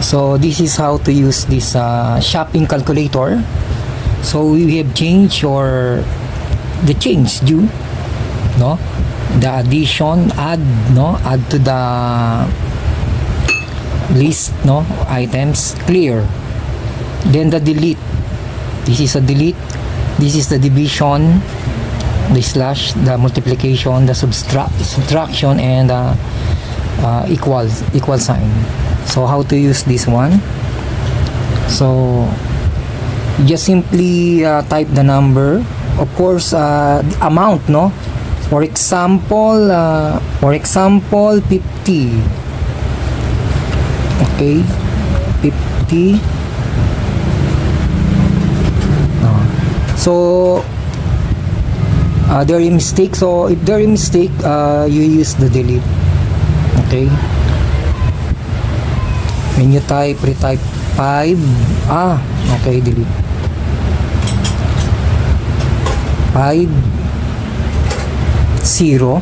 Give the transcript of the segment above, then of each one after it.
So this is how to use this shopping calculator. So we have changed or the change due, no, the addition, add to the list, items, clear. Then the delete. This is a delete. This is the division, the slash, the multiplication, the subtraction, and equal sign. So how to use this one? So just simply type the number, of course, the amount, for example 50. Okay, 50. So there is mistake, so if there is mistake, you use the delete. Okay, when you retype 5, okay, delete 5 0,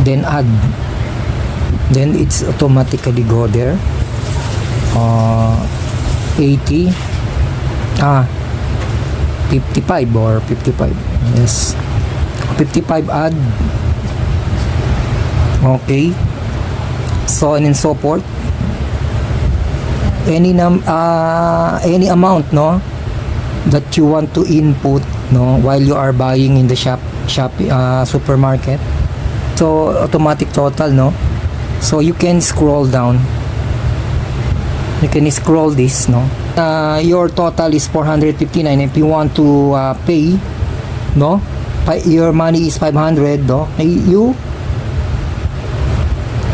then add, then it's automatically go there. 80, 55 or 55, yes, 55, add. Okay, so on and so forth. Any amount, that you want to input, while you are buying in the supermarket. So automatic total, so you can scroll down, you can scroll this, your total is 459. If you want to pay, your money is 500, you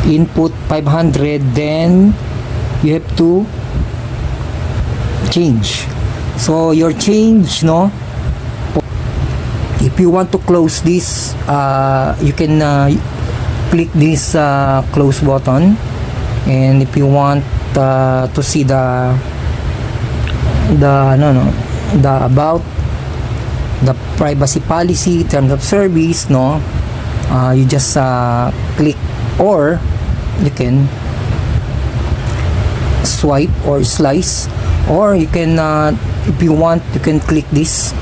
input 500, then you have to change. So your change, if you want to close this, you can click this close button, and if you want to see the about the privacy policy, terms of service, you just click, or you can swipe or slice, or you can if you want, you can click this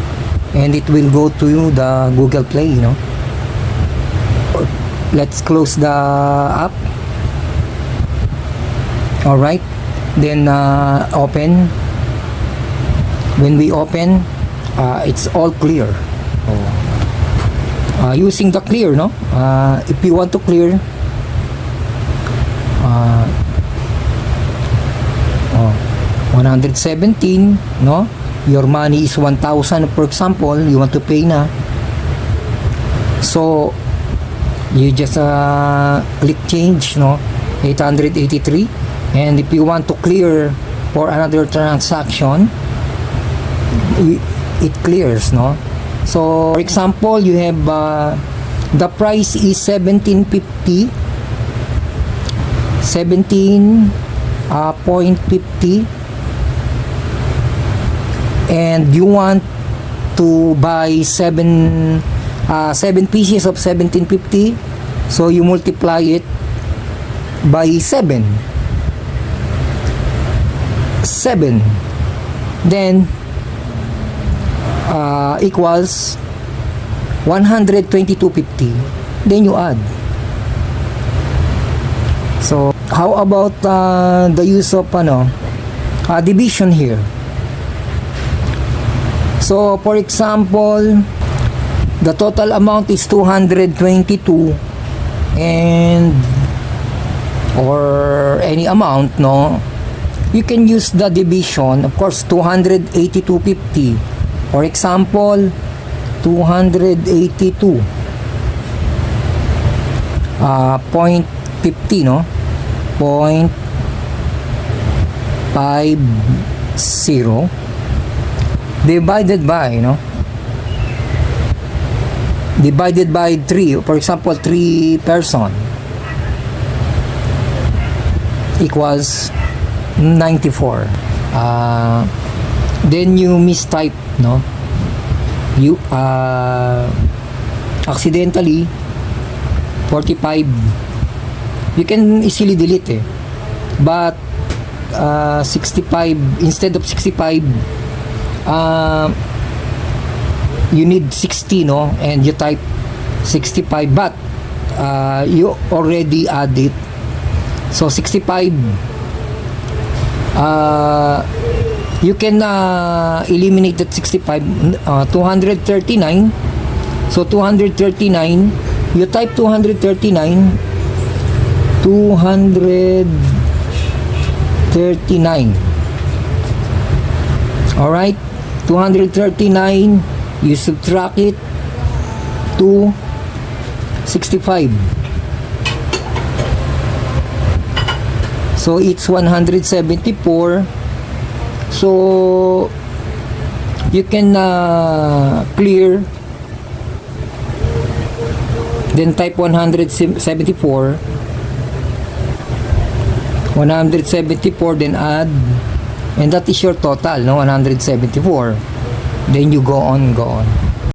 and it will go to the Google Play. Let's close the app. Alright, then open. When we open, it's all clear. Using the clear, if you want to clear, 117, your money is 1,000, for example, you want to pay na, so you just click change, 883, and if you want to clear for another transaction, it clears, so for example, you have the price is 17.50, 17.50, and you want to buy 7 pieces of 17.50, so you multiply it by 7, then equals 122.50, then you add. So how about the use of division here? So for example, the total amount is 222, and or any amount, you can use the division, of course, 282.50. For example, 282 .50, 0.50 divided by 3, for example 3 person, equals 94. Then you mistype, you accidentally 45, you can easily delete, but 65, instead of 65, you need 60, no? And you type 65, but you already add it. So 65, you can eliminate that 65. 239. So 239, you type 239. 239. All right, 239. You subtract it to 65. So it's 174. So you can clear, then type 174, then add, and that is your total, no? 174. Then you go on.